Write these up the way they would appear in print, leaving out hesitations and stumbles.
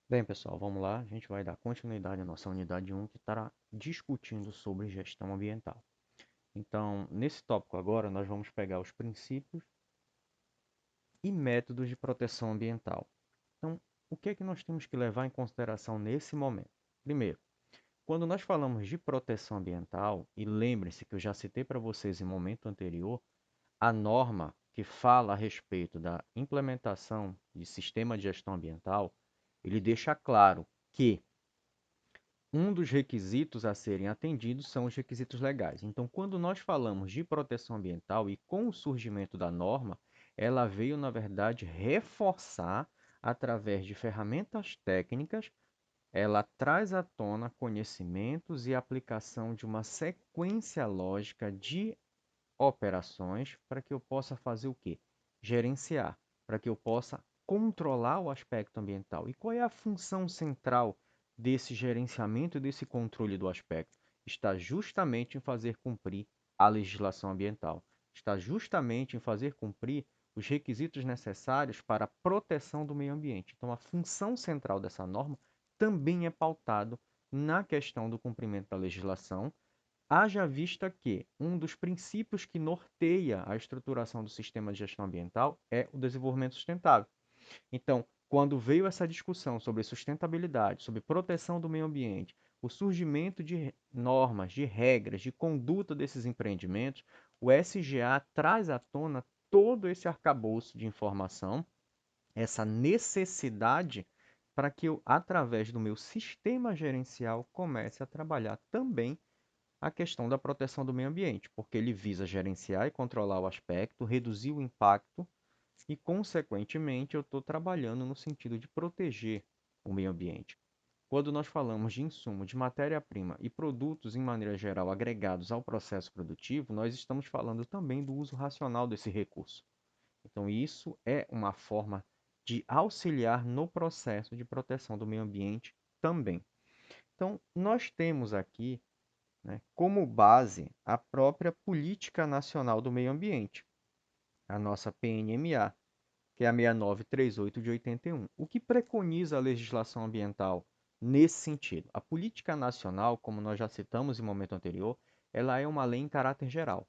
Bem, pessoal, vamos lá. A gente vai dar continuidade à nossa unidade 1, que estará discutindo sobre gestão ambiental. Então, nesse tópico agora, nós vamos pegar os princípios e métodos de proteção ambiental. Então, o que é que nós temos que levar em consideração nesse momento? Primeiro, quando nós falamos de proteção ambiental, e lembre-se que eu já citei para vocês em momento anterior, a norma que fala a respeito da implementação de sistema de gestão ambiental, ele deixa claro que um dos requisitos a serem atendidos são os requisitos legais. Então, quando nós falamos de proteção ambiental e com o surgimento da norma, ela veio, na verdade, reforçar, através de ferramentas técnicas, ela traz à tona conhecimentos e aplicação de uma sequência lógica de operações para que eu possa fazer o quê? Gerenciar, para que eu possa controlar o aspecto ambiental. E qual é a função central desse gerenciamento e desse controle do aspecto? Está justamente em fazer cumprir a legislação ambiental. Está justamente em fazer cumprir os requisitos necessários para a proteção do meio ambiente. Então, a função central dessa norma também é pautado na questão do cumprimento da legislação. Haja vista que um dos princípios que norteia a estruturação do sistema de gestão ambiental é o desenvolvimento sustentável. Então, quando veio essa discussão sobre sustentabilidade, sobre proteção do meio ambiente, o surgimento de normas, de regras, de conduta desses empreendimentos, o SGA traz à tona todo esse arcabouço de informação, essa necessidade para que eu, através do meu sistema gerencial, comece a trabalhar também a questão da proteção do meio ambiente, porque ele visa gerenciar e controlar o aspecto, reduzir o impacto e, consequentemente, eu estou trabalhando no sentido de proteger o meio ambiente. Quando nós falamos de insumo, de matéria-prima e produtos, em maneira geral, agregados ao processo produtivo, nós estamos falando também do uso racional desse recurso. Então, isso é uma forma de auxiliar no processo de proteção do meio ambiente também. Então, nós temos aqui, né, como base a própria Política Nacional do Meio Ambiente, a nossa PNMA, que é a 6938 de 81. O que preconiza a legislação ambiental nesse sentido? A Política Nacional, como nós já citamos em momento anterior, ela é uma lei em caráter geral.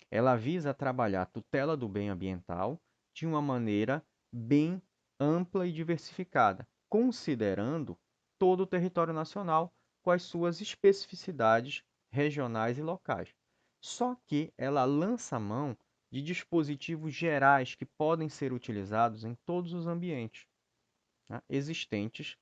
Ela visa trabalhar a tutela do bem ambiental de uma maneira bem ampla e diversificada, considerando todo o território nacional com as suas especificidades regionais e locais. Só que ela lança mão de dispositivos gerais que podem ser utilizados em todos os ambientes, né, existentes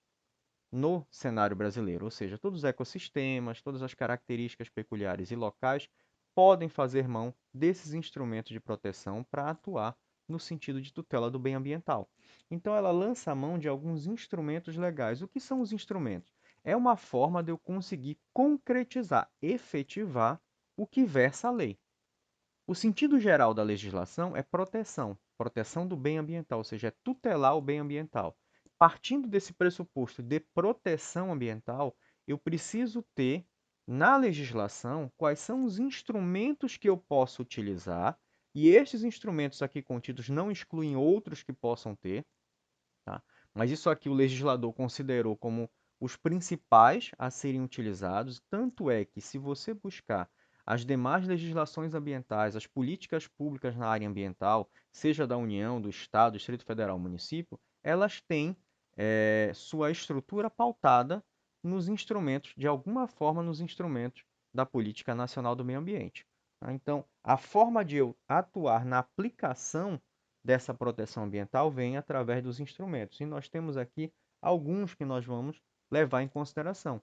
no cenário brasileiro, ou seja, todos os ecossistemas, todas as características peculiares e locais podem fazer mão desses instrumentos de proteção para atuar no sentido de tutela do bem ambiental. Então, ela lança a mão de alguns instrumentos legais. O que são os instrumentos? É uma forma de eu conseguir concretizar, efetivar o que versa a lei. O sentido geral da legislação é proteção, proteção do bem ambiental, ou seja, é tutelar o bem ambiental. Partindo desse pressuposto de proteção ambiental, eu preciso ter na legislação quais são os instrumentos que eu posso utilizar, e estes instrumentos aqui contidos não excluem outros que possam ter, tá? Mas isso aqui o legislador considerou como os principais a serem utilizados, tanto é que se você buscar as demais legislações ambientais, as políticas públicas na área ambiental, seja da União, do Estado, Distrito Federal, município, elas têm sua estrutura pautada nos instrumentos, de alguma forma, nos instrumentos da Política Nacional do Meio Ambiente, tá? Então, a forma de eu atuar na aplicação dessa proteção ambiental vem através dos instrumentos. E nós temos aqui alguns que nós vamos levar em consideração.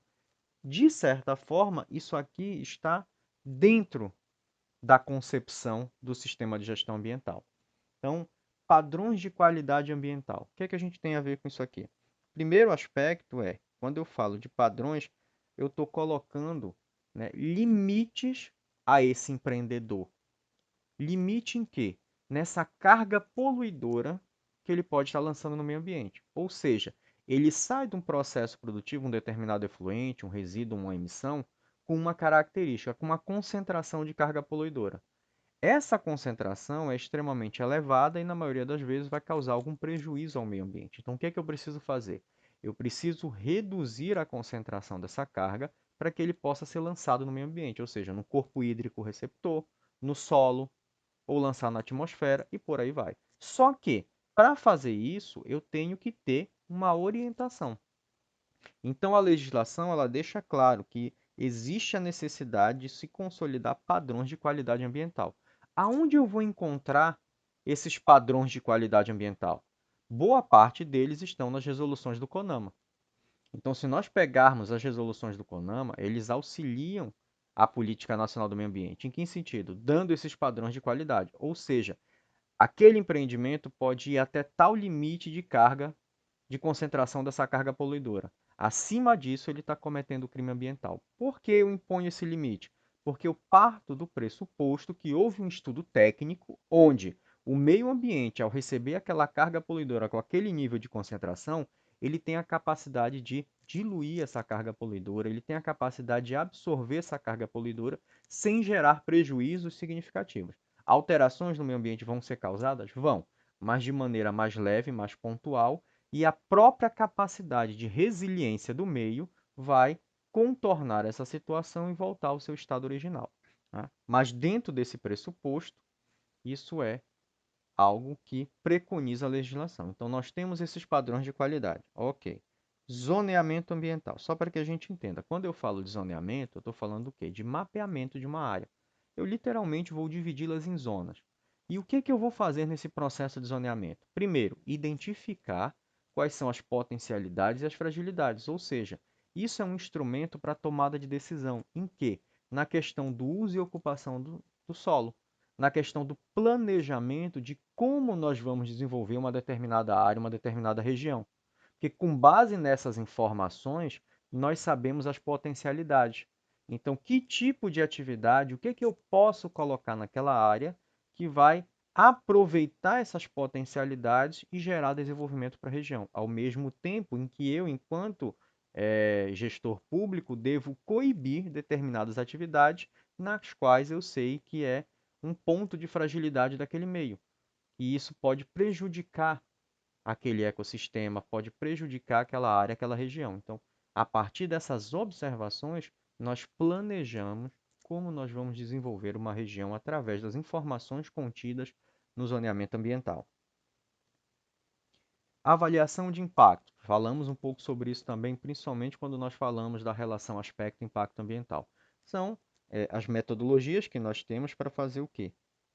De certa forma, isso aqui está dentro da concepção do sistema de gestão ambiental. Então, padrões de qualidade ambiental. O que é que a gente tem a ver com isso aqui? Primeiro aspecto é, quando eu falo de padrões, eu estou colocando, né, limites a esse empreendedor. Limite em quê? Nessa carga poluidora que ele pode estar lançando no meio ambiente. Ou seja, ele sai de um processo produtivo, um determinado efluente, um resíduo, uma emissão, com uma característica, com uma concentração de carga poluidora. Essa concentração é extremamente elevada e, na maioria das vezes, vai causar algum prejuízo ao meio ambiente. Então, o que é que eu preciso fazer? Eu preciso reduzir a concentração dessa carga para que ele possa ser lançado no meio ambiente, ou seja, no corpo hídrico receptor, no solo, ou lançar na atmosfera e por aí vai. Só que, para fazer isso, eu tenho que ter uma orientação. Então, a legislação ela deixa claro que existe a necessidade de se consolidar padrões de qualidade ambiental. Aonde eu vou encontrar esses padrões de qualidade ambiental? Boa parte deles estão nas resoluções do CONAMA. Então, se nós pegarmos as resoluções do CONAMA, eles auxiliam a Política Nacional do Meio Ambiente. Em que sentido? Dando esses padrões de qualidade. Ou seja, aquele empreendimento pode ir até tal limite de carga, de concentração dessa carga poluidora. Acima disso, ele está cometendo crime ambiental. Por que eu imponho esse limite? Porque eu parto do pressuposto que houve um estudo técnico onde o meio ambiente, ao receber aquela carga poluidora com aquele nível de concentração, ele tem a capacidade de diluir essa carga poluidora, ele tem a capacidade de absorver essa carga poluidora sem gerar prejuízos significativos. Alterações no meio ambiente vão ser causadas? Vão, mas de maneira mais leve, mais pontual, e a própria capacidade de resiliência do meio vai contornar essa situação e voltar ao seu estado original. Tá? Mas dentro desse pressuposto, isso é algo que preconiza a legislação. Então, nós temos esses padrões de qualidade. Ok. Zoneamento ambiental. Só para que a gente entenda, quando eu falo de zoneamento, eu estou falando do quê? De mapeamento de uma área. Eu literalmente vou dividi-las em zonas. E o que que eu vou fazer nesse processo de zoneamento? Primeiro, identificar quais são as potencialidades e as fragilidades, ou seja, isso é um instrumento para tomada de decisão. Em que? Na questão do uso e ocupação do solo, na questão do planejamento de como nós vamos desenvolver uma determinada área, uma determinada região. Porque com base nessas informações, nós sabemos as potencialidades. Então, que tipo de atividade, o que que eu posso colocar naquela área que vai aproveitar essas potencialidades e gerar desenvolvimento para a região, ao mesmo tempo em que eu, enquanto gestor público, devo coibir determinadas atividades nas quais eu sei que é um ponto de fragilidade daquele meio. E isso pode prejudicar aquele ecossistema, pode prejudicar aquela área, aquela região. Então, a partir dessas observações, nós planejamos como nós vamos desenvolver uma região através das informações contidas no zoneamento ambiental. Avaliação de impacto. Falamos um pouco sobre isso também, principalmente quando nós falamos da relação aspecto-impacto ambiental. São as metodologias que nós temos para fazer o quê?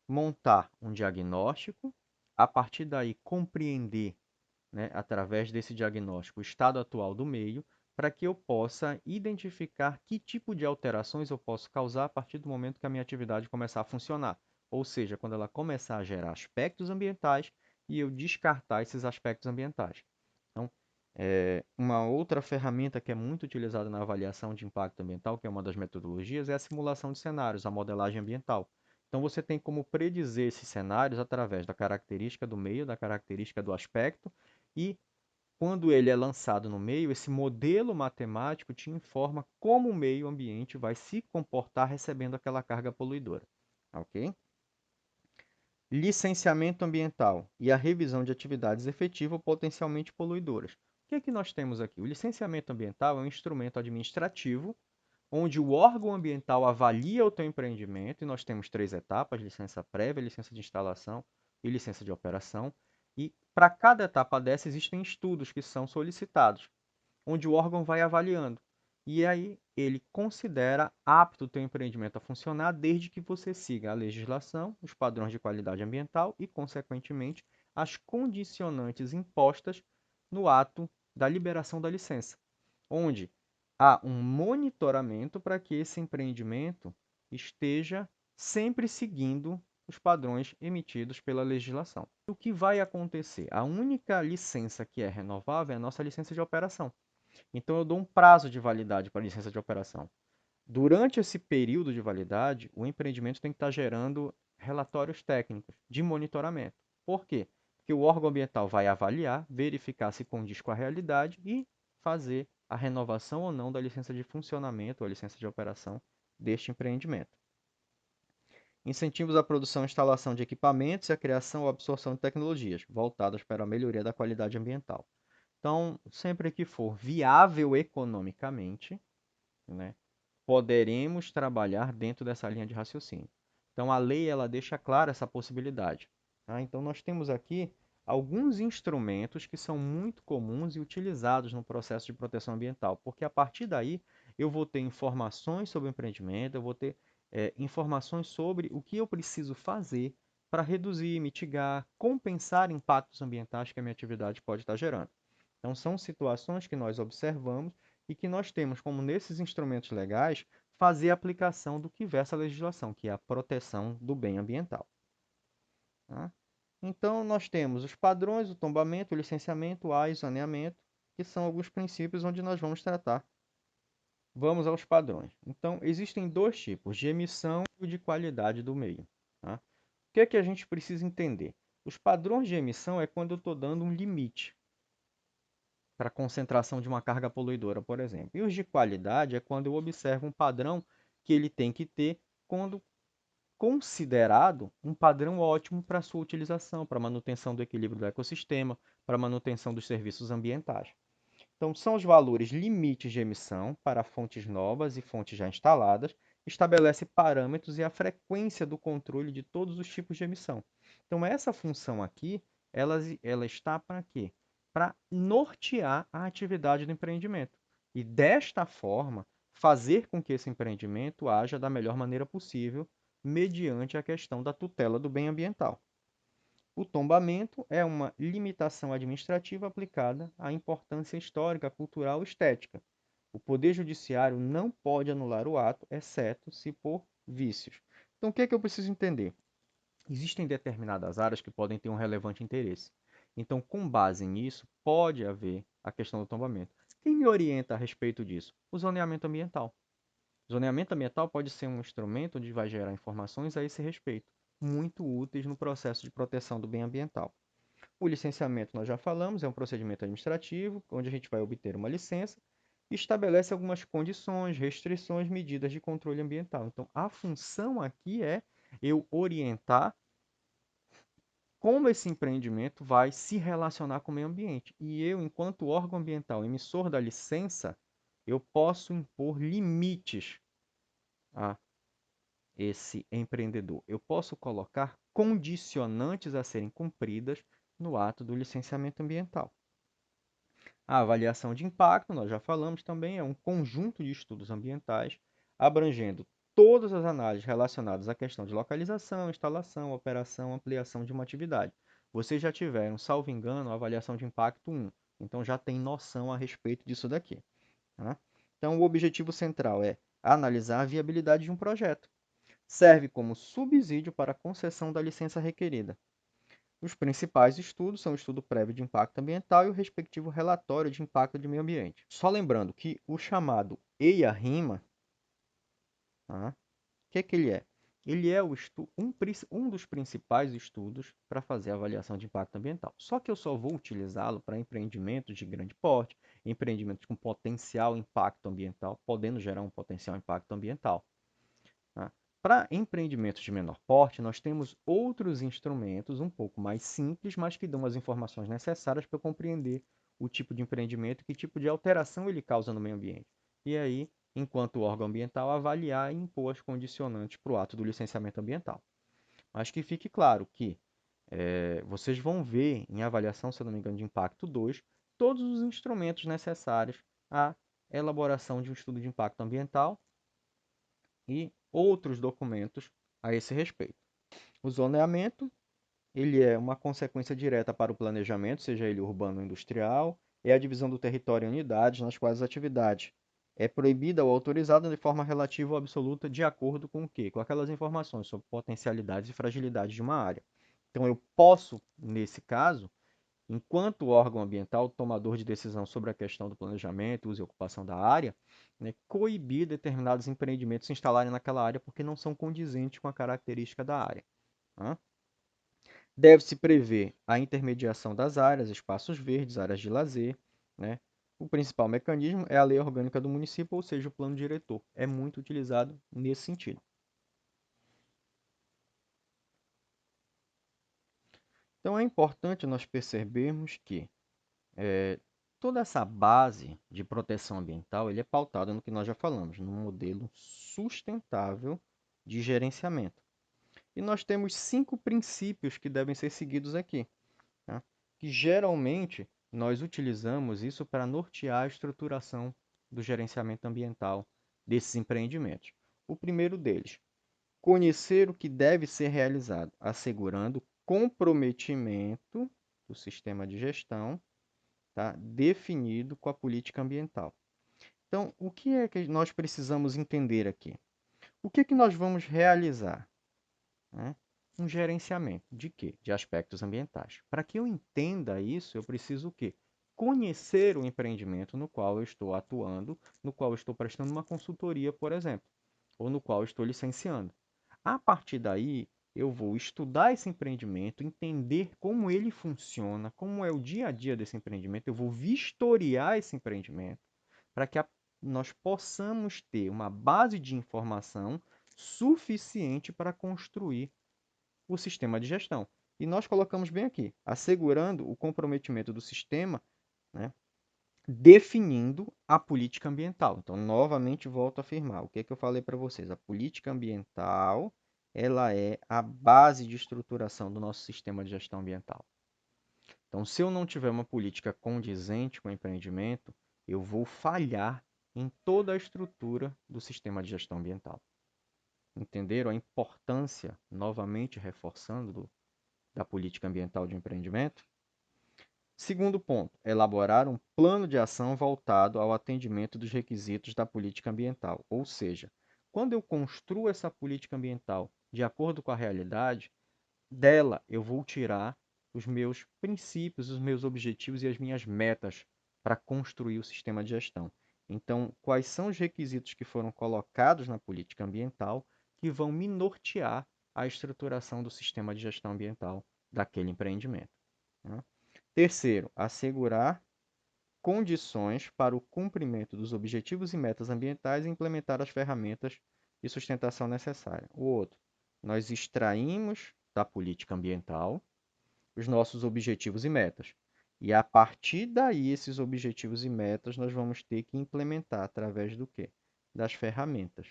Montar um diagnóstico, a partir daí compreender, né, através desse diagnóstico, o estado atual do meio, para que eu possa identificar que tipo de alterações eu posso causar a partir do momento que a minha atividade começar a funcionar. Ou seja, quando ela começar a gerar aspectos ambientais e eu descartar esses aspectos ambientais. Então, uma outra ferramenta que é muito utilizada na avaliação de impacto ambiental, que é uma das metodologias, é a simulação de cenários, a modelagem ambiental. Então, você tem como predizer esses cenários através da característica do meio, da característica do aspecto, e quando ele é lançado no meio, esse modelo matemático te informa como o meio ambiente vai se comportar recebendo aquela carga poluidora. Ok? Licenciamento ambiental e a revisão de atividades efetivas ou potencialmente poluidoras. O que é que nós temos aqui? O licenciamento ambiental é um instrumento administrativo onde o órgão ambiental avalia o teu empreendimento, e nós temos três etapas: licença prévia, licença de instalação e licença de operação. E para cada etapa dessa existem estudos que são solicitados, onde o órgão vai avaliando. E aí ele considera apto o teu empreendimento a funcionar desde que você siga a legislação, os padrões de qualidade ambiental e, consequentemente, as condicionantes impostas no ato da liberação da licença, onde há um monitoramento para que esse empreendimento esteja sempre seguindo os padrões emitidos pela legislação. O que vai acontecer? A única licença que é renovável é a nossa licença de operação. Então, eu dou um prazo de validade para a licença de operação. Durante esse período de validade, o empreendimento tem que estar gerando relatórios técnicos de monitoramento. Por quê? Porque o órgão ambiental vai avaliar, verificar se condiz com a realidade e fazer a renovação ou não da licença de funcionamento ou a licença de operação deste empreendimento. Incentivos à produção e instalação de equipamentos e à criação ou absorção de tecnologias voltadas para a melhoria da qualidade ambiental. Então, sempre que for viável economicamente, né, poderemos trabalhar dentro dessa linha de raciocínio. Então, a lei ela deixa clara essa possibilidade. Tá? Então, nós temos aqui alguns instrumentos que são muito comuns e utilizados no processo de proteção ambiental, porque a partir daí eu vou ter informações sobre o empreendimento, eu vou ter informações sobre o que eu preciso fazer para reduzir, mitigar, compensar impactos ambientais que a minha atividade pode estar gerando. Então, são situações que nós observamos e que nós temos como, nesses instrumentos legais, fazer a aplicação do que versa a legislação, que é a proteção do bem ambiental. Tá? Então, nós temos os padrões, o tombamento, o licenciamento, o AIS, o saneamento, que são alguns princípios onde nós vamos tratar. Vamos aos padrões. Então, existem dois tipos, de emissão e de qualidade do meio. Tá? O que é que a gente precisa entender? Os padrões de emissão é quando eu estou dando um limite para a concentração de uma carga poluidora, por exemplo. E os de qualidade é quando eu observo um padrão que ele tem que ter quando considerado um padrão ótimo para sua utilização, para a manutenção do equilíbrio do ecossistema, para a manutenção dos serviços ambientais. Então, são os valores limites de emissão para fontes novas e fontes já instaladas, estabelece parâmetros e a frequência do controle de todos os tipos de emissão. Então, essa função aqui, ela está para quê? Para nortear a atividade do empreendimento. E, desta forma, fazer com que esse empreendimento haja da melhor maneira possível, mediante a questão da tutela do bem ambiental. O tombamento é uma limitação administrativa aplicada à importância histórica, cultural e estética. O Poder Judiciário não pode anular o ato, exceto se por vícios. Então, o que é que eu preciso entender? Existem determinadas áreas que podem ter um relevante interesse. Então, com base nisso, pode haver a questão do tombamento. Quem me orienta a respeito disso? O zoneamento ambiental. Zoneamento ambiental pode ser um instrumento onde vai gerar informações a esse respeito, muito úteis no processo de proteção do bem ambiental. O licenciamento, nós já falamos, é um procedimento administrativo, onde a gente vai obter uma licença e estabelece algumas condições, restrições, medidas de controle ambiental. Então, a função aqui é eu orientar como esse empreendimento vai se relacionar com o meio ambiente. E eu, enquanto órgão ambiental emissor da licença, eu posso impor limites a esse empreendedor. Eu posso colocar condicionantes a serem cumpridas no ato do licenciamento ambiental. A avaliação de impacto, nós já falamos também, é um conjunto de estudos ambientais abrangendo todas as análises relacionadas à questão de localização, instalação, operação, ampliação de uma atividade. Vocês já tiveram, salvo engano, a avaliação de impacto 1, então já tem noção a respeito disso daqui. Tá? Então, o objetivo central é analisar a viabilidade de um projeto. Serve como subsídio para a concessão da licença requerida. Os principais estudos são o estudo prévio de impacto ambiental e o respectivo relatório de impacto de meio ambiente. Só lembrando que o chamado EIA-RIMA, tá? O que é que ele é? Ele é um dos principais estudos para fazer a avaliação de impacto ambiental. Só que eu só vou utilizá-lo para empreendimentos de grande porte, empreendimentos com potencial impacto ambiental, podendo gerar um potencial impacto ambiental. Tá? Para empreendimentos de menor porte, nós temos outros instrumentos um pouco mais simples, mas que dão as informações necessárias para compreender o tipo de empreendimento e que tipo de alteração ele causa no meio ambiente. E aí, enquanto órgão ambiental, avaliar e impor as condicionantes para o ato do licenciamento ambiental. Mas que fique claro que vocês vão ver em avaliação, se eu não me engano, de impacto 2, todos os instrumentos necessários à elaboração de um estudo de impacto ambiental e outros documentos a esse respeito. O zoneamento, ele é uma consequência direta para o planejamento, seja ele urbano ou industrial, é a divisão do território em unidades nas quais a atividade é proibida ou autorizada de forma relativa ou absoluta de acordo com o quê? Com aquelas informações sobre potencialidades e fragilidades de uma área. Então eu posso, nesse caso, enquanto órgão ambiental tomador de decisão sobre a questão do planejamento, uso e ocupação da área, né, coibir determinados empreendimentos se instalarem naquela área porque não são condizentes com a característica da área. Tá? Deve-se prever a intermediação das áreas, espaços verdes, áreas de lazer. Né? O principal mecanismo é a lei orgânica do município, ou seja, o plano diretor. É muito utilizado nesse sentido. Então, é importante nós percebermos que toda essa base de proteção ambiental ele é pautada no que nós já falamos, num modelo sustentável de gerenciamento. E nós temos 5 princípios que devem ser seguidos aqui, tá? Que geralmente nós utilizamos isso para nortear a estruturação do gerenciamento ambiental desses empreendimentos. O primeiro deles, conhecer o que deve ser realizado, assegurando comprometimento do sistema de gestão, tá, definido com a política ambiental. Então, o que é que nós precisamos entender aqui? O que é que nós vamos realizar? Né? Um gerenciamento de quê? De aspectos ambientais. Para que eu entenda isso, eu preciso o quê? Conhecer o empreendimento no qual eu estou atuando, no qual eu estou prestando uma consultoria, por exemplo, ou no qual eu estou licenciando. A partir daí, eu vou estudar esse empreendimento, entender como ele funciona, como é o dia a dia desse empreendimento, eu vou vistoriar esse empreendimento para que nós possamos ter uma base de informação suficiente para construir o sistema de gestão. E nós colocamos bem aqui, assegurando o comprometimento do sistema, né, definindo a política ambiental. Então, novamente, volto a afirmar. O que é que eu falei para vocês? A política ambiental, ela é a base de estruturação do nosso sistema de gestão ambiental. Então, se eu não tiver uma política condizente com o empreendimento, eu vou falhar em toda a estrutura do sistema de gestão ambiental. Entenderam a importância, novamente reforçando, da política ambiental de empreendimento? Segundo ponto, elaborar um plano de ação voltado ao atendimento dos requisitos da política ambiental. Ou seja, quando eu construo essa política ambiental de acordo com a realidade, dela eu vou tirar os meus princípios, os meus objetivos e as minhas metas para construir o sistema de gestão. Então, quais são os requisitos que foram colocados na política ambiental que vão me nortear a estruturação do sistema de gestão ambiental daquele empreendimento, né? Terceiro, assegurar condições para o cumprimento dos objetivos e metas ambientais e implementar as ferramentas de sustentação necessárias. O outro, nós extraímos da política ambiental os nossos objetivos e metas. E a partir daí, esses objetivos e metas, nós vamos ter que implementar através do quê? Das ferramentas.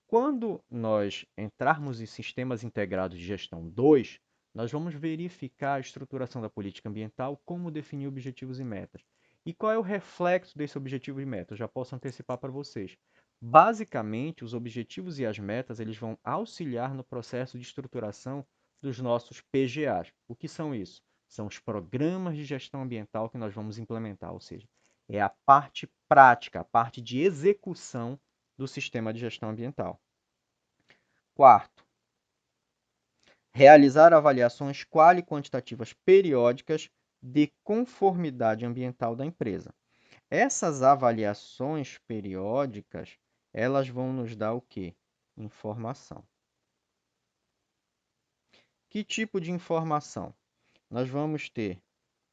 Quando nós entrarmos em sistemas integrados de gestão 2, nós vamos verificar a estruturação da política ambiental, como definir objetivos e metas. E qual é o reflexo desse objetivo e meta? Eu já posso antecipar para vocês. Basicamente, os objetivos e as metas eles vão auxiliar no processo de estruturação dos nossos PGAs. O que são isso? São os programas de gestão ambiental que nós vamos implementar, ou seja, é a parte prática, a parte de execução do sistema de gestão ambiental. Quarto, realizar avaliações quali e quantitativas periódicas de conformidade ambiental da empresa. Essas avaliações periódicas, elas vão nos dar o quê? Informação. Que tipo de informação? Nós vamos ter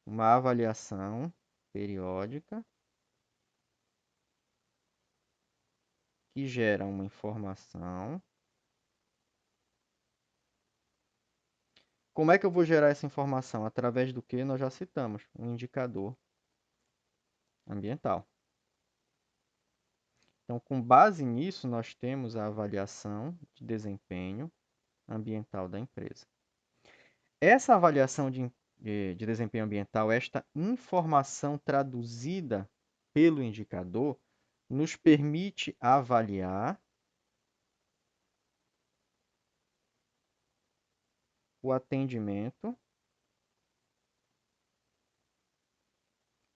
uma avaliação periódica que gera uma informação. Como é que eu vou gerar essa informação? Através do que nós já citamos, um indicador ambiental. Então, com base nisso, nós temos a avaliação de desempenho ambiental da empresa. Essa avaliação de desempenho ambiental, esta informação traduzida pelo indicador, nos permite avaliar o atendimento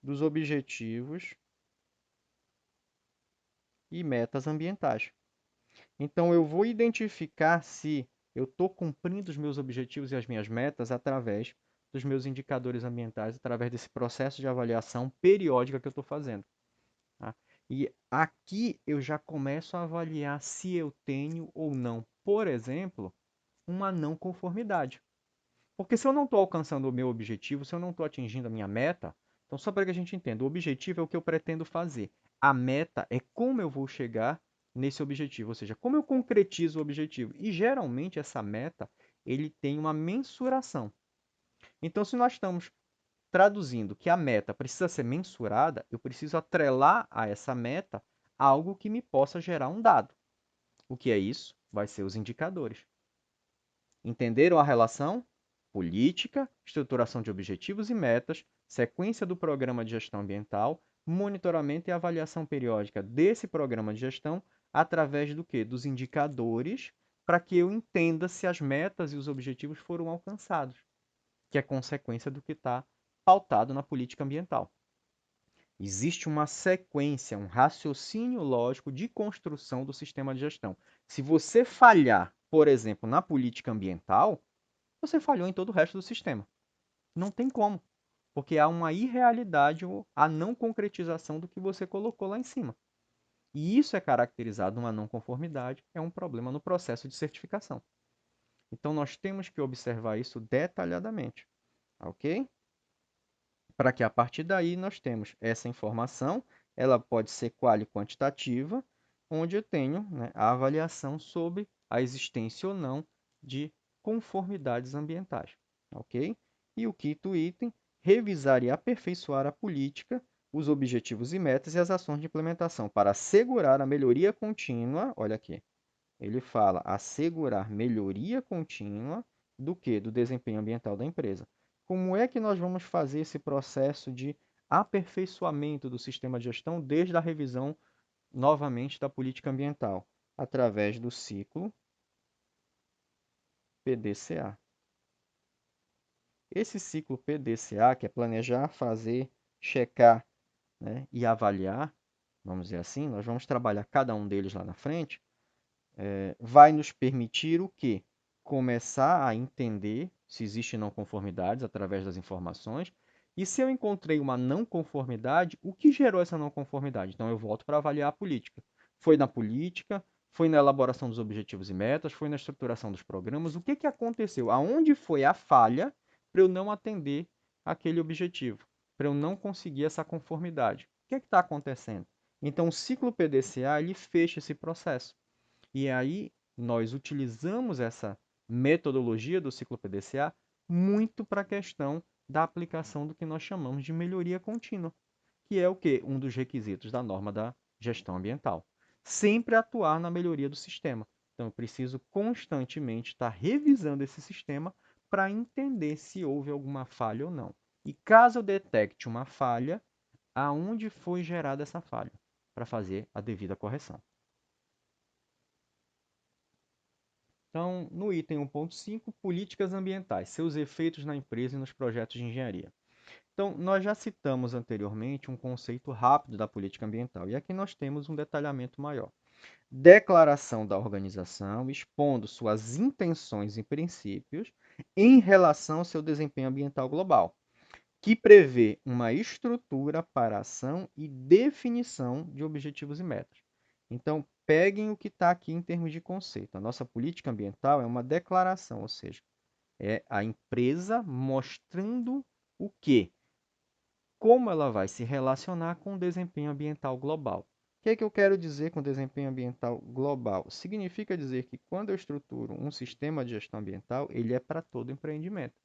dos objetivos e metas ambientais. Então, eu vou identificar se eu estou cumprindo os meus objetivos e as minhas metas através dos meus indicadores ambientais, através desse processo de avaliação periódica que eu estou fazendo. Tá? E aqui eu já começo a avaliar se eu tenho ou não, por exemplo, uma não conformidade. Porque se eu não estou alcançando o meu objetivo, se eu não estou atingindo a minha meta, então só para que a gente entenda, o objetivo é o que eu pretendo fazer. A meta é como eu vou chegar nesse objetivo, ou seja, como eu concretizo o objetivo. E geralmente essa meta, ele tem uma mensuração. Então se nós estamos traduzindo que a meta precisa ser mensurada, eu preciso atrelar a essa meta algo que me possa gerar um dado. O que é isso? Vai ser os indicadores. Entenderam a relação? Política, estruturação de objetivos e metas, sequência do programa de gestão ambiental, monitoramento e avaliação periódica desse programa de gestão através do quê? Dos indicadores, para que eu entenda se as metas e os objetivos foram alcançados, que é consequência do que está pautado na política ambiental. Existe uma sequência, um raciocínio lógico de construção do sistema de gestão. Se você falhar, por exemplo, na política ambiental, você falhou em todo o resto do sistema. Não tem como, porque há uma irrealidade ou a não concretização do que você colocou lá em cima. E isso é caracterizado uma não conformidade, é um problema no processo de certificação. Então nós temos que observar isso detalhadamente, ok? Para que a partir daí nós temos essa informação, ela pode ser qual e quantitativa, onde eu tenho, né, a avaliação sobre a existência ou não de conformidades ambientais, ok? E o quinto item, revisar e aperfeiçoar a política, os objetivos e metas e as ações de implementação para assegurar a melhoria contínua, olha aqui, ele fala assegurar melhoria contínua do que? Do desempenho ambiental da empresa. Como é que nós vamos fazer esse processo de aperfeiçoamento do sistema de gestão desde a revisão novamente da política ambiental? Através do ciclo PDCA. Esse ciclo PDCA, que é planejar, fazer, checar, né, e avaliar, vamos dizer assim, nós vamos trabalhar cada um deles lá na frente, vai nos permitir o quê? Começar a entender se existem não conformidades através das informações. E se eu encontrei uma não conformidade, o que gerou essa não conformidade? Então eu volto para avaliar a política. Foi na política, foi na elaboração dos objetivos e metas, foi na estruturação dos programas. O que, que aconteceu? Aonde foi a falha para eu não atender aquele objetivo? Para eu não conseguir essa conformidade? O que está acontecendo? Então o ciclo PDCA ele fecha esse processo. E aí nós utilizamos essa metodologia do ciclo PDCA muito para a questão da aplicação do que nós chamamos de melhoria contínua, que é o quê? Um dos requisitos da norma da gestão ambiental. Sempre atuar na melhoria do sistema. Então, eu preciso constantemente estar revisando esse sistema para entender se houve alguma falha ou não. E caso eu detecte uma falha, aonde foi gerada essa falha, para fazer a devida correção. Então, no item 1.5, políticas ambientais, seus efeitos na empresa e nos projetos de engenharia. Então, nós já citamos anteriormente um conceito rápido da política ambiental, e aqui nós temos um detalhamento maior. Declaração da organização expondo suas intenções e princípios em relação ao seu desempenho ambiental global, que prevê uma estrutura para ação e definição de objetivos e metas. Então, peguem o que está aqui em termos de conceito. A nossa política ambiental é uma declaração, ou seja, é a empresa mostrando o quê? Como ela vai se relacionar com o desempenho ambiental global. O que é que eu quero dizer com desempenho ambiental global? Significa dizer que quando eu estruturo um sistema de gestão ambiental, ele é para todo empreendimento.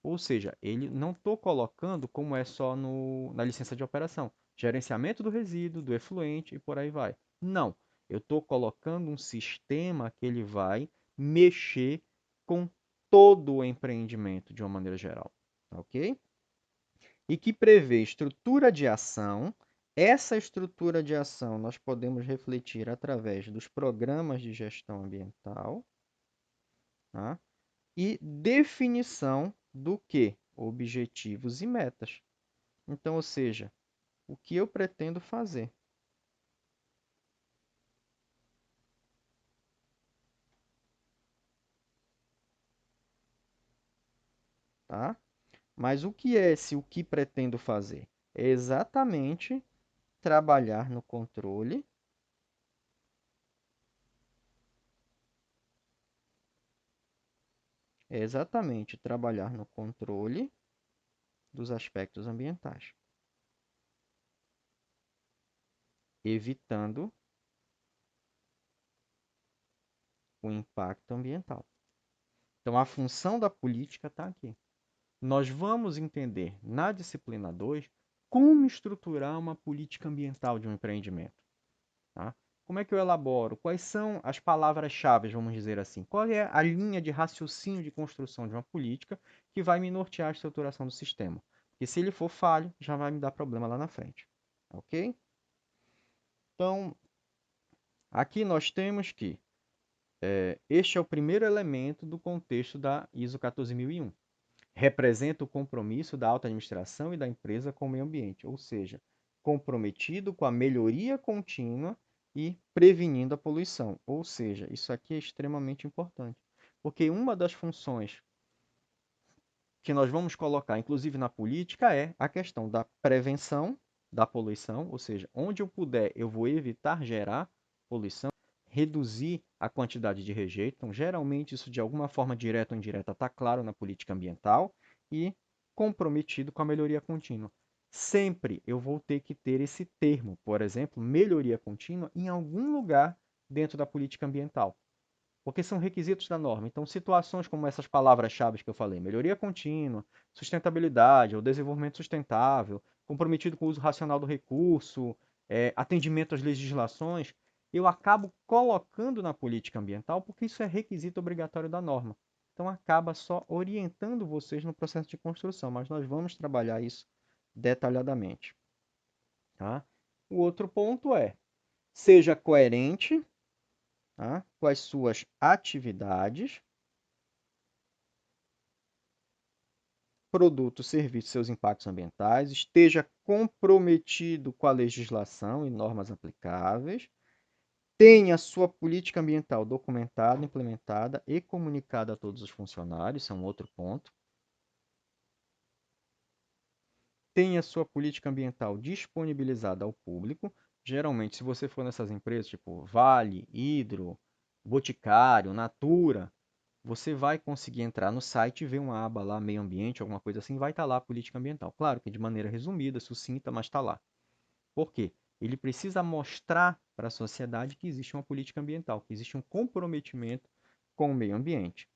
Ou seja, ele não estou colocando como é só na licença de operação, gerenciamento do resíduo, do efluente e por aí vai. Não, eu estou colocando um sistema que ele vai mexer com todo o empreendimento de uma maneira geral, ok? E que prevê estrutura de ação. Essa estrutura de ação nós podemos refletir através dos programas de gestão ambiental, tá? E definição do que? Objetivos e metas. Então, ou seja, o que eu pretendo fazer, tá? Mas o que é esse o que pretendo fazer? É exatamente trabalhar no controle, é exatamente trabalhar no controle dos aspectos ambientais, evitando o impacto ambiental. Então, a função da política está aqui. nós vamos entender na disciplina 2 como estruturar uma política ambiental de um empreendimento. Tá? Como é que eu elaboro? Quais são as palavras-chave, vamos dizer assim? Qual é a linha de raciocínio de construção de uma política que vai me nortear a estruturação do sistema? Porque se ele for falho, já vai me dar problema lá na frente. Ok? Então, aqui nós temos que este é o primeiro elemento do contexto da ISO 14001. Representa o compromisso da alta administração e da empresa com o meio ambiente, ou seja, comprometido com a melhoria contínua e prevenindo a poluição. Ou seja, isso aqui é extremamente importante, porque uma das funções que nós vamos colocar, inclusive na política, é a questão da prevenção da poluição, ou seja, onde eu puder, eu vou evitar gerar poluição, reduzir a quantidade de rejeito. Então, geralmente, isso de alguma forma direta ou indireta está claro na política ambiental e comprometido com a melhoria contínua. Sempre eu vou ter que ter esse termo, por exemplo, melhoria contínua, em algum lugar dentro da política ambiental, porque são requisitos da norma. Então, situações como essas palavras-chave que eu falei, melhoria contínua, sustentabilidade ou desenvolvimento sustentável, comprometido com o uso racional do recurso, atendimento às legislações, eu acabo colocando na política ambiental porque isso é requisito obrigatório da norma. Então, acaba só orientando vocês no processo de construção, mas nós vamos trabalhar isso detalhadamente. Tá? O outro ponto é, seja coerente, tá, com as suas atividades, produtos, serviços e seus impactos ambientais, esteja comprometido com a legislação e normas aplicáveis, tenha sua política ambiental documentada, implementada e comunicada a todos os funcionários, isso é um outro ponto. Tenha sua política ambiental disponibilizada ao público. Geralmente, se você for nessas empresas, tipo Vale, Hidro, Boticário, Natura, você vai conseguir entrar no site e ver uma aba lá, meio ambiente, alguma coisa assim, vai estar lá a política ambiental. Claro que de maneira resumida, sucinta, mas está lá. Por quê? Ele precisa mostrar para a sociedade que existe uma política ambiental, que existe um comprometimento com o meio ambiente.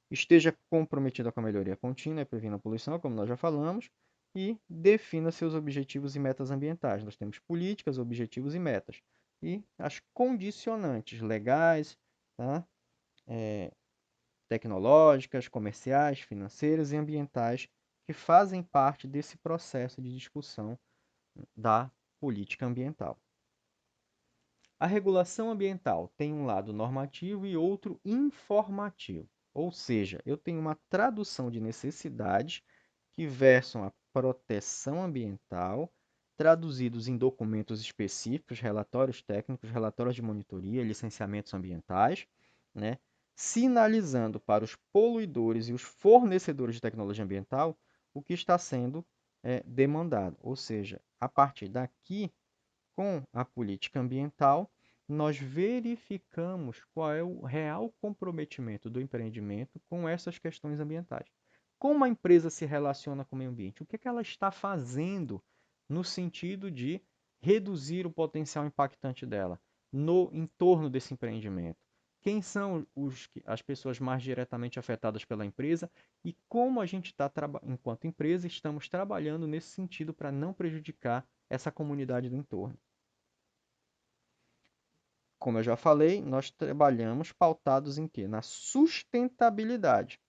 Esteja comprometida com a melhoria contínua e previna a poluição, como nós já falamos, e defina seus objetivos e metas ambientais. Nós temos políticas, objetivos e metas. E as condicionantes legais, tá? Tecnológicas, comerciais, financeiras e ambientais que fazem parte desse processo de discussão da política ambiental. A regulação ambiental tem um lado normativo e outro informativo, ou seja, eu tenho uma tradução de necessidades que versam a proteção ambiental, traduzidos em documentos específicos, relatórios técnicos, relatórios de monitoria, licenciamentos ambientais, né? Sinalizando para os poluidores e os fornecedores de tecnologia ambiental o que está sendo demandado. Ou seja, a partir daqui, com a política ambiental, nós verificamos qual é o real comprometimento do empreendimento com essas questões ambientais. Como a empresa se relaciona com o meio ambiente? O que ela está fazendo no sentido de reduzir o potencial impactante dela no entorno desse empreendimento? Quem são as pessoas mais diretamente afetadas pela empresa e como a gente está, enquanto empresa, estamos trabalhando nesse sentido para não prejudicar essa comunidade do entorno. Como eu já falei, nós trabalhamos pautados em quê? Na sustentabilidade,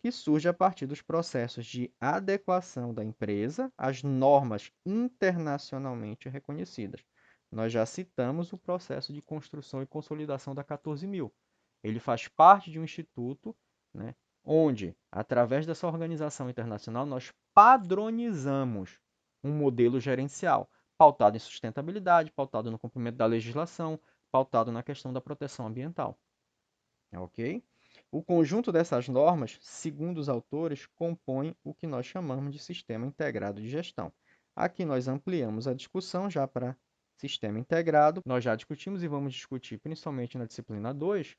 que surge a partir dos processos de adequação da empresa às normas internacionalmente reconhecidas. Nós já citamos o processo de construção e consolidação da 14.000. Ele faz parte de um instituto, né, onde, através dessa organização internacional, nós padronizamos um modelo gerencial pautado em sustentabilidade, pautado no cumprimento da legislação, pautado na questão da proteção ambiental. Ok? O conjunto dessas normas, segundo os autores, compõe o que nós chamamos de sistema integrado de gestão. Aqui nós ampliamos a discussão já para sistema integrado. Nós já discutimos e vamos discutir, principalmente na disciplina 2,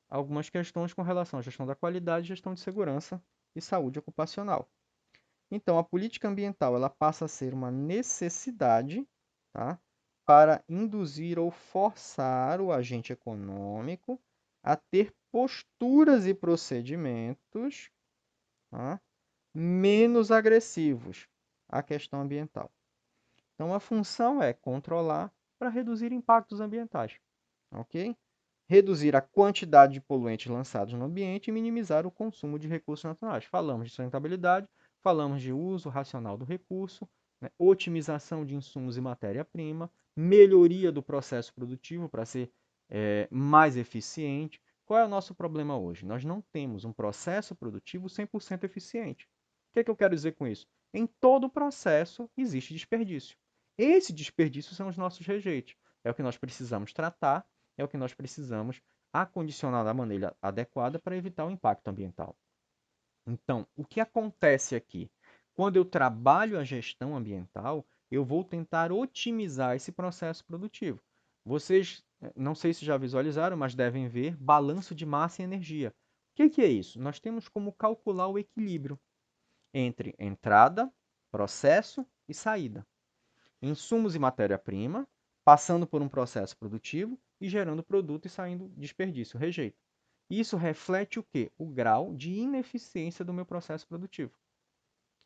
algumas questões com relação à gestão da qualidade, gestão de segurança e saúde ocupacional. Então, a política ambiental ela passa a ser uma necessidade, tá, para induzir ou forçar o agente econômico a ter posturas e procedimentos, tá, menos agressivos à questão ambiental. Então, a função é controlar para reduzir impactos ambientais, ok? Reduzir a quantidade de poluentes lançados no ambiente e minimizar o consumo de recursos naturais. Falamos de sustentabilidade, falamos de uso racional do recurso, né, otimização de insumos e matéria-prima, melhoria do processo produtivo para ser mais eficiente. Qual é o nosso problema hoje? Nós não temos um processo produtivo 100% eficiente. O que é que eu quero dizer com isso? Em todo o processo existe desperdício. Esse desperdício são os nossos rejeitos. É o que nós precisamos tratar, é o que nós precisamos acondicionar da maneira adequada para evitar o impacto ambiental. Então, o que acontece aqui? Quando eu trabalho a gestão ambiental, eu vou tentar otimizar esse processo produtivo. Vocês, não sei se já visualizaram, mas devem ver balanço de massa e energia. O que é isso? Nós temos como calcular o equilíbrio entre entrada, processo e saída. Insumos e matéria-prima, passando por um processo produtivo e gerando produto e saindo desperdício, rejeito. Isso reflete o quê? O grau de ineficiência do meu processo produtivo,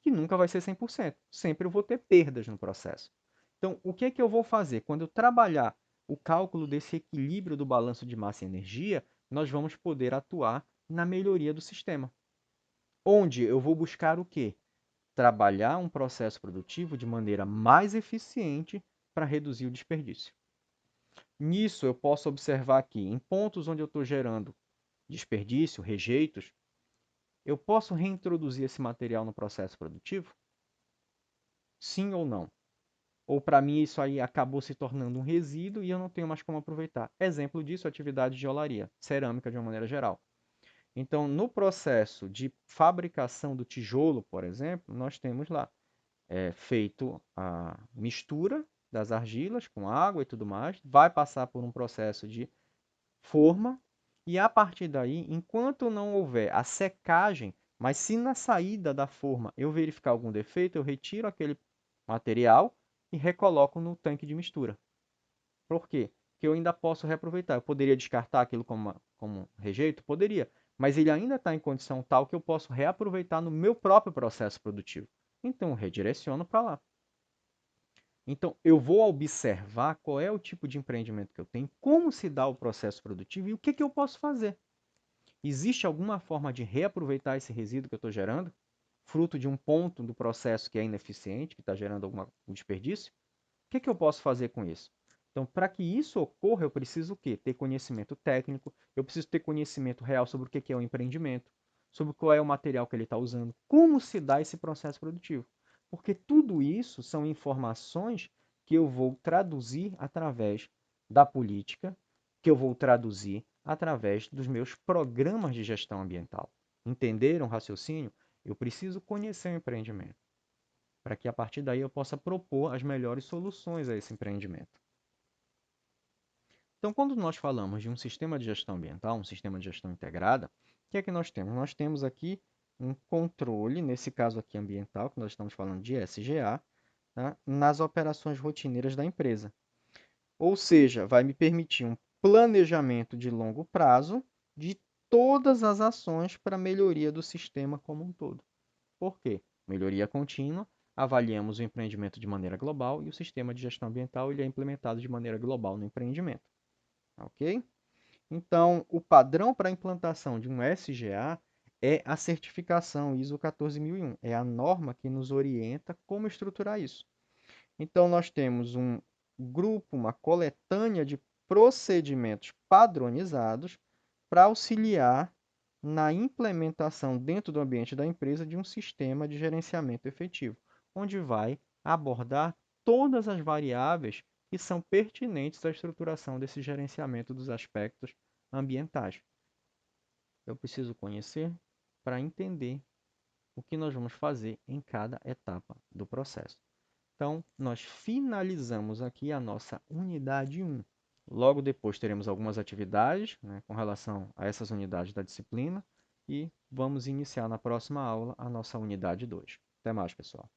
que nunca vai ser 100%. Sempre eu vou ter perdas no processo. Então, o que é que eu vou fazer? Quando eu trabalhar o cálculo desse equilíbrio do balanço de massa e energia, nós vamos poder atuar na melhoria do sistema. Onde eu vou buscar o quê? Trabalhar um processo produtivo de maneira mais eficiente para reduzir o desperdício. Nisso, eu posso observar aqui, em pontos onde eu estou gerando desperdício, rejeitos, eu posso reintroduzir esse material no processo produtivo? Sim ou não? Ou para mim isso aí acabou se tornando um resíduo e eu não tenho mais como aproveitar? Exemplo disso, atividade de olaria, cerâmica de uma maneira geral. Então, no processo de fabricação do tijolo, por exemplo, nós temos lá feito a mistura das argilas com água e tudo mais, vai passar por um processo de forma e a partir daí, enquanto não houver a secagem, mas se na saída da forma eu verificar algum defeito, eu retiro aquele material e recoloco no tanque de mistura. Por quê? Porque eu ainda posso reaproveitar. Eu poderia descartar aquilo como rejeito? Poderia. Mas ele ainda está em condição tal que eu posso reaproveitar no meu próprio processo produtivo. Então, eu redireciono para lá. Então, eu vou observar qual é o tipo de empreendimento que eu tenho, como se dá o processo produtivo e o que, que eu posso fazer. Existe alguma forma de reaproveitar esse resíduo que eu estou gerando, fruto de um ponto do processo que é ineficiente, que está gerando algum desperdício? O que, que eu posso fazer com isso? Então, para que isso ocorra, eu preciso o quê? Ter conhecimento técnico, eu preciso ter conhecimento real sobre o que é o empreendimento, sobre qual é o material que ele está usando, como se dá esse processo produtivo. Porque tudo isso são informações que eu vou traduzir através da política, que eu vou traduzir através dos meus programas de gestão ambiental. Entenderam o raciocínio? Eu preciso conhecer o empreendimento para que a partir daí eu possa propor as melhores soluções a esse empreendimento. Então, quando nós falamos de um sistema de gestão ambiental, um sistema de gestão integrada, o que é que nós temos? Nós temos aqui um controle, nesse caso aqui ambiental, que nós estamos falando de SGA, tá? Nas operações rotineiras da empresa. Ou seja, vai me permitir um planejamento de longo prazo de todas as ações para a melhoria do sistema como um todo. Por quê? Melhoria contínua, avaliamos o empreendimento de maneira global e o sistema de gestão ambiental ele é implementado de maneira global no empreendimento. Ok? Então, o padrão para a implantação de um SGA é a certificação ISO 14001. É a norma que nos orienta como estruturar isso. Então, nós temos um grupo, uma coletânea de procedimentos padronizados para auxiliar na implementação dentro do ambiente da empresa de um sistema de gerenciamento efetivo, onde vai abordar todas as variáveis que são pertinentes à estruturação desse gerenciamento dos aspectos ambientais. Eu preciso conhecer para entender o que nós vamos fazer em cada etapa do processo. Então, nós finalizamos aqui a nossa unidade 1. Logo depois teremos algumas atividades, né, com relação a essas unidades da disciplina e vamos iniciar na próxima aula a nossa unidade 2. Até mais, pessoal.